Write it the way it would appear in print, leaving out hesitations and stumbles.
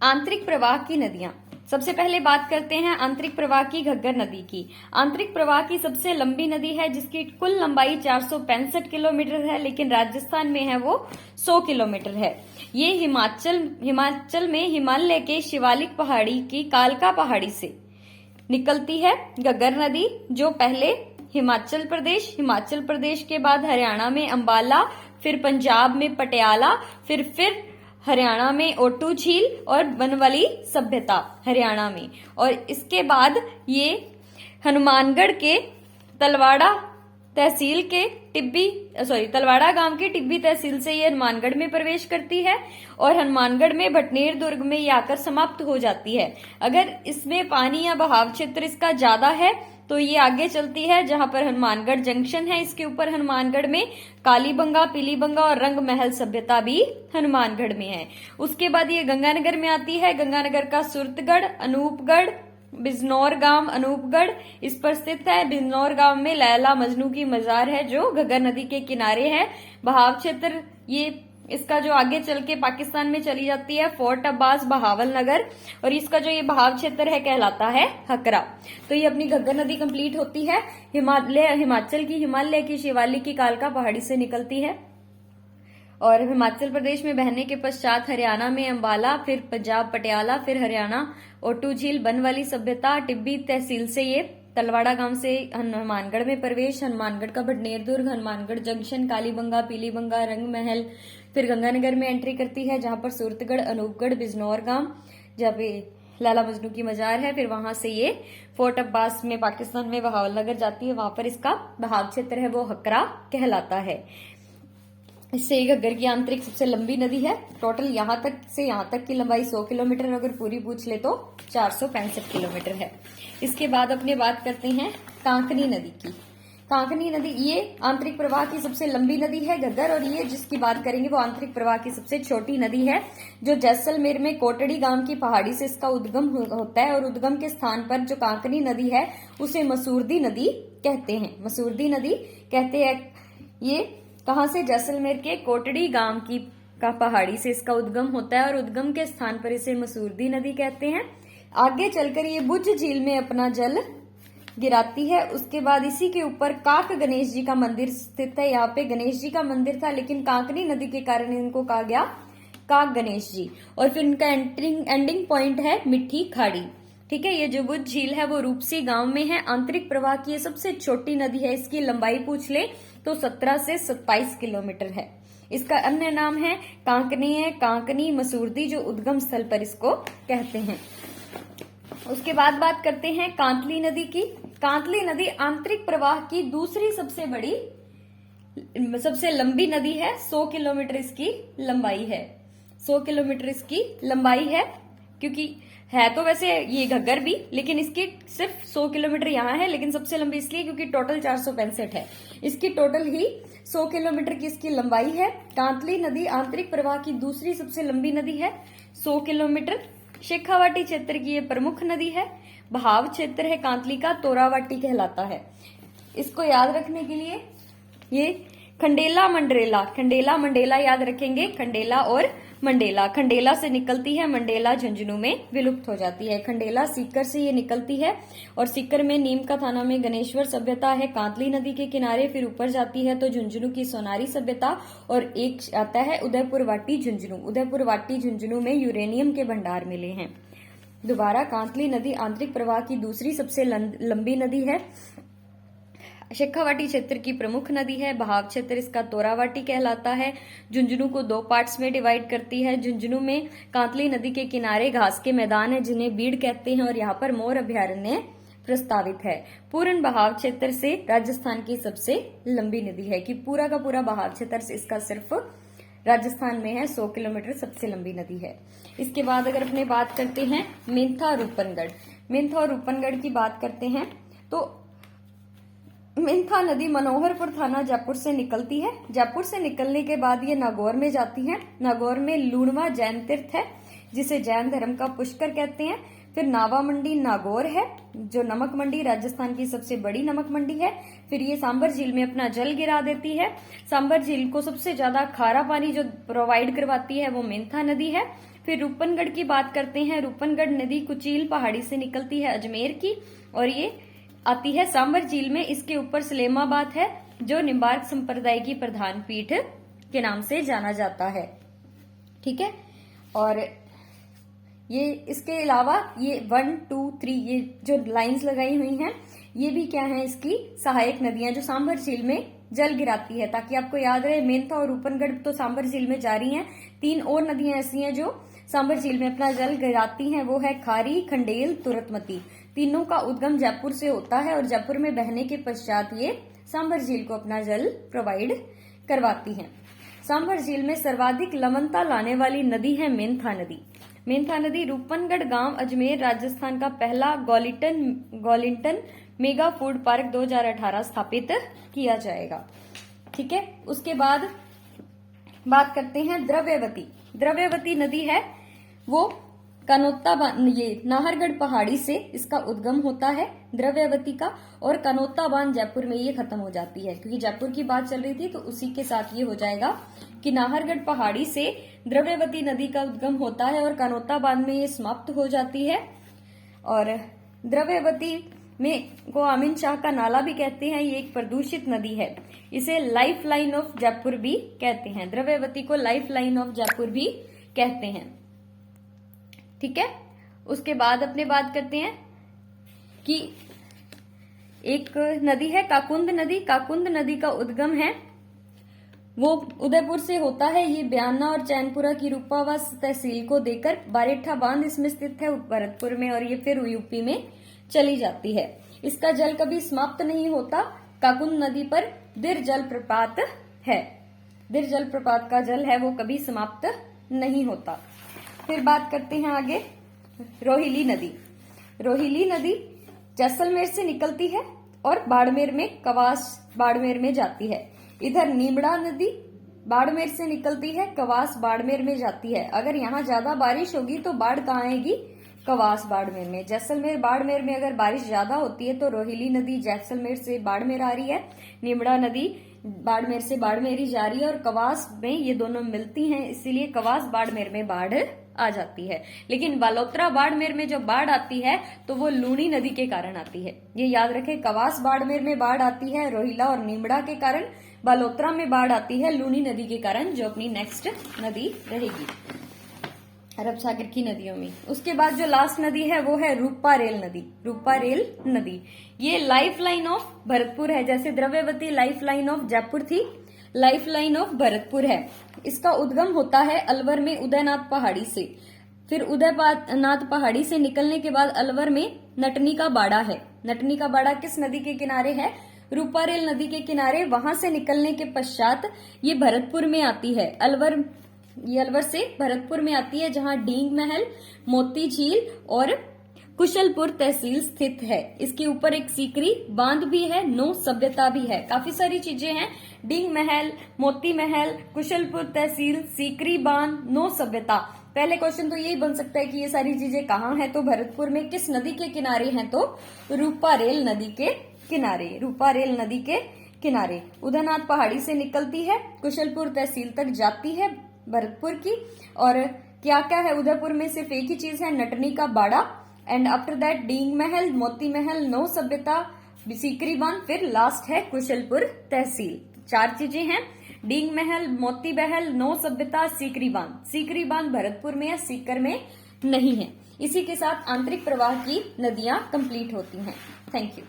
आंतरिक प्रवाह की नदियां। सबसे पहले बात करते हैं आंतरिक प्रवाह की, घग्गर नदी की। आंतरिक प्रवाह की सबसे लंबी नदी है जिसकी कुल लंबाई 465 किलोमीटर है, लेकिन राजस्थान में है वो 100 किलोमीटर है। ये हिमाचल में हिमालय के शिवालिक पहाड़ी की कालका पहाड़ी से निकलती है। घग्गर नदी जो पहले हिमाचल प्रदेश के बाद हरियाणा में अंबाला, फिर पंजाब में पटियाला, फिर हरियाणा में ओटू झील और बनवाली सभ्यता हरियाणा में, और इसके बाद ये हनुमानगढ़ के तलवाड़ा गांव के टिब्बी तहसील से ये हनुमानगढ़ में प्रवेश करती है और हनुमानगढ़ में भटनेर दुर्ग में ये आकर समाप्त हो जाती है। अगर इसमें पानी या बहाव क्षेत्र इसका ज्यादा है तो ये आगे चलती है, जहां पर हनुमानगढ़ जंक्शन है, इसके ऊपर हनुमानगढ़ में कालीबंगा, पीलीबंगा और रंग महल सभ्यता भी हनुमानगढ़ में है। उसके बाद ये गंगानगर में आती है। गंगानगर का सुरतगढ़, अनूपगढ़, बिजनौर गांव अनूपगढ़ इस पर स्थित है। बिजनौर गांव में लैला मजनू की मजार है जो घग्गर नदी के किनारे है। बहाव क्षेत्र ये इसका जो आगे चल के पाकिस्तान में चली जाती है, फोर्ट अब्बास, बहावल नगर, और इसका जो ये बहाव क्षेत्र है कहलाता है हकरा। तो ये अपनी घग्गर नदी कंप्लीट होती है। हिमाचल की शिवालिक की कालका पहाड़ी से निकलती है और हिमाचल प्रदेश में बहने के पश्चात हरियाणा में अंबाला, फिर पंजाब पटियाला, फिर हरियाणा ओटू झील, बनवाली सभ्यता, टिब्बी तहसील से ये तलवाड़ा गांव से हनुमानगढ़ में प्रवेश, हनुमानगढ़ का भटनेर दुर्ग, हनुमानगढ़ जंक्शन, कालीबंगा, पीलीबंगा, रंग महल, फिर गंगानगर में एंट्री करती है, जहां पर सूरतगढ़, अनूपगढ़, बिजनौर गांव, जहाँ पे लाला मजनू की मजार है। फिर वहां से ये फोर्ट अब्बास में पाकिस्तान में बहावल नगर जाती है, वहां पर इसका बहाव क्षेत्र है वो हकरा कहलाता है। इससे घग्गर की आंतरिक सबसे लंबी नदी है। टोटल यहां तक की लंबाई 100 किलोमीटर, अगर पूरी पूछ ले तो 465 किलोमीटर है। इसके बाद अपने बात करते हैं कांकनी नदी की। कांकनी नदी ये आंतरिक प्रवाह की सबसे लंबी नदी है घग्गर, और ये जिसकी बात करेंगे वो आंतरिक प्रवाह की सबसे छोटी नदी है, जो जैसलमेर में कोटड़ी गांव की पहाड़ी से इसका उद्गम होता है। और उद्गम के स्थान पर जो कांकनी नदी है उसे मसूरदी नदी कहते हैं। ये कहां से? जैसलमेर के कोटड़ी गांव का पहाड़ी से इसका उद्गम होता है और उद्गम के स्थान पर इसे मसूरदी नदी कहते हैं। आगे चलकर ये बुझ झील में अपना जल गिराती है। उसके बाद इसी के ऊपर काक गणेश जी का मंदिर स्थित है। यहाँ पे गणेश जी का मंदिर था, लेकिन कांकनी नदी के कारण इनको कहा गया काक गणेश जी। और फिर इनका एंडिंग पॉइंट है मिट्टी खाड़ी। ठीक है, ये जो बुझ झील है वो रूपसी गांव में है। आंतरिक प्रवाह की ये सबसे छोटी नदी है। इसकी लंबाई पूछ ले तो 17 से 27 किलोमीटर है। इसका अन्य नाम है कांकनी मसूरदी, जो उद्गम स्थल पर इसको कहते हैं। उसके बाद बात करते हैं कांतली नदी की। कांतली नदी आंतरिक प्रवाह की दूसरी सबसे लंबी नदी है। 100 किलोमीटर इसकी लंबाई है। 100 किलोमीटर इसकी लंबाई है, क्योंकि है तो वैसे ये घग्गर भी, लेकिन इसकी सिर्फ 100 किलोमीटर यहाँ है, लेकिन सबसे लंबी इसलिए क्योंकि टोटल 465 है। इसकी टोटल ही 100 किलोमीटर की इसकी लंबाई है। कांतली नदी आंतरिक प्रवाह की दूसरी सबसे लंबी नदी है, 100 किलोमीटर। शेखावाटी क्षेत्र की ये प्रमुख नदी है। बहाव क्षेत्र है कांतली का तोरावाटी कहलाता है। इसको याद रखने के लिए ये खंडेला मंडेला याद रखेंगे। खंडेला और मंडेला, खंडेला से निकलती है, मंडेला झुंझुनू में विलुप्त हो जाती है। खंडेला सीकर से ये निकलती है और सीकर में नीम का थाना में गणेश्वर सभ्यता है कांतली नदी के किनारे। फिर ऊपर जाती है तो झुंझुनू की सोनारी सभ्यता, और एक आता है उदयपुर वाटी झुंझुनू में यूरेनियम के भंडार मिले हैं। दोबारा, कांतली नदी आंतरिक प्रवाह की दूसरी सबसे लंबी नदी है। शेखावाटी क्षेत्र की प्रमुख नदी है। बहाव क्षेत्र इसका तोरावाटी कहलाता है। झुंझुनू को 2 पार्ट्स में डिवाइड करती है। झुंझुनू में कांतली नदी के किनारे घास के मैदान है जिन्हें बीड़ कहते हैं, और यहाँ पर मोर अभ्यारण्य प्रस्तावित है। पूर्ण बहाव क्षेत्र से राजस्थान की सबसे लंबी नदी है, कि पूरा का पूरा बहाव क्षेत्र से इसका सिर्फ राजस्थान में है। 100 किलोमीटर सबसे लंबी नदी है। इसके बाद अगर अपने बात करते हैं मेंथा और रूपनगढ़ की बात करते हैं तो मेंथा नदी मनोहरपुर थाना जयपुर से निकलती है। जयपुर से निकलने के बाद ये नागौर में जाती है। नागौर में लूणवा जैन तीर्थ है, जिसे जैन धर्म का पुष्कर कहते हैं। फिर नावा मंडी नागौर है, जो नमक मंडी राजस्थान की सबसे बड़ी नमक मंडी है। फिर ये सांबर झील में अपना जल गिरा देती है। सांबर झील को सबसे ज्यादा खारा पानी जो प्रोवाइड करवाती है वो मेंथा नदी है। फिर रूपनगढ़ की बात करते हैं। रूपनगढ़ नदी कुचील पहाड़ी से निकलती है अजमेर की, और ये आती है सांबर झील में। इसके ऊपर सलेमाबाद है जो निम्बार्क संप्रदाय की प्रधान पीठ के नाम से जाना जाता है। ठीक है, और ये इसके अलावा ये 1, 2, 3 ये जो लाइंस लगाई हुई हैं ये भी क्या है, इसकी सहायक नदियां जो सांबर झील में जल गिराती है। ताकि आपको याद रहे, मेंथा और रूपनगढ़ तो सांबर झील में जा रही हैं। 3 और नदियां ऐसी हैं जो सांबर झील में अपना जल गिराती हैं, वो है खारी, खंडेल, तुरतमती। तीनों का उद्गम जयपुर से होता है और जयपुर में बहने के पश्चात ये सांबर झील को अपना जल प्रोवाइड करवाती हैं। सांबर झील में सर्वाधिक लवणता लाने वाली नदी है मेंथा नदी। मेंथा नदी रूपनगढ़ गांव अजमेर राजस्थान का पहला गॉलिंटन मेगा फूड पार्क 2018 स्थापित किया जाएगा। ठीक है, उसके बाद बात करते हैं द्रव्यवती। द्रव्यवती नदी है वो कनोत्ता बांध, ये नाहरगढ़ पहाड़ी से इसका उद्गम होता है द्रव्यवती का, और कनोत्ता बांध जयपुर में ये खत्म हो जाती है। क्योंकि जयपुर की बात चल रही थी तो उसी के साथ ये हो जाएगा कि नाहरगढ़ पहाड़ी से द्रव्यवती नदी का उद्गम होता है और कनोत्ता बांध में ये समाप्त हो जाती है। और द्रव्यवती में को आमिन शाह का नाला भी कहते हैं। ये एक प्रदूषित नदी है, इसे लाइफ लाइन ऑफ जयपुर भी कहते हैं। द्रव्यवती को लाइफ लाइन ऑफ जयपुर भी कहते हैं। ठीक है, उसके बाद अपने बात करते हैं कि एक नदी है काकुंद नदी। काकुंद नदी का उद्गम है वो उदयपुर से होता है। ये बयाना और चैनपुरा की रूपावास तहसील को देकर बारेठा बांध इसमें स्थित है भरतपुर में, और ये फिर यूपी में चली जाती है। इसका जल कभी समाप्त नहीं होता। काकुंद नदी पर दिर जलप्रपात है। दिर जलप्रपात का जल है वो कभी समाप्त नहीं होता। फिर बात करते हैं आगे रोहिली नदी। रोहिली नदी जैसलमेर से निकलती है और बाड़मेर में कवास बाड़मेर में जाती है। इधर नीमड़ा नदी बाड़मेर से निकलती है, कवास बाड़मेर में जाती है। अगर यहाँ ज्यादा बारिश होगी तो बाढ़ कहाँ आएगी, कवास बाड़मेर में। जैसलमेर बाड़मेर में अगर बारिश ज्यादा होती है तो रोहिली नदी जैसलमेर से बाड़मेर आ रही है, नीमड़ा नदी बाड़मेर से बाड़मेर ही जा रही है, और कवास में ये दोनों मिलती हैं, इसीलिए कवास बाड़मेर में बाढ़ आ जाती है। लेकिन बालोतरा बाड़मेर में जब बाढ़ आती है तो वो लूनी नदी के कारण आती है। ये याद रखें, कवास बाड़मेर में बाढ़ आती है रोहिला और नीमड़ा के कारण, बालोतरा में बाढ़ आती है लूनी नदी के कारण, जो अपनी नेक्स्ट नदी रहेगी अरब सागर की नदियों में। उसके बाद जो लास्ट नदी है वो है रूपारेल नदी। रूपारेल नदी ये लाइफ लाइन ऑफ भरतपुर है। जैसे Dravyavati life line of Jaipur थी, लाइफ लाइन ऑफ भरतपुर है। इसका उद्गम होता है अलवर में उदयनाथ पहाड़ी से। फिर उदयनाथ पहाड़ी से निकलने के बाद अलवर में नटनी का बाड़ा है। नटनी का बाड़ा किस नदी के किनारे है, रूपारेल नदी के किनारे। वहां से निकलने के पश्चात ये भरतपुर में आती है। ये अलवर से भरतपुर में आती है, जहां डींग महल, मोती झील और कुशलपुर तहसील स्थित है। इसके ऊपर एक सीकरी बांध भी है, नो सभ्यता भी है। काफी सारी चीजें हैं, डींग महल, मोती महल, कुशलपुर तहसील, सीकरी बांध, नो सभ्यता। पहले क्वेश्चन तो यही बन सकता है कि ये सारी चीजें कहाँ हैं, तो भरतपुर में किस नदी के किनारे हैं, तो रूपारेल नदी के किनारे। रूपारेल नदी के किनारे उदयनाथ पहाड़ी से निकलती है, कुशलपुर तहसील तक जाती है भरतपुर की। और क्या क्या है उदयपुर में, सिर्फ एक ही चीज है, नटनी का बाड़ा, and after that Deeg Mahal, Moti Mahal, no सभ्यता, सीकरी बांध, फिर लास्ट है कुशलपुर तहसील। 4 चीजें हैं, डींग महल, मोती महल, नो सभ्यता, सीकरी बांध। सीकरी बांध भरतपुर में है, सीकर में नहीं है। इसी के साथ आंतरिक प्रवाह की नदियां कंप्लीट होती हैं। Thank you.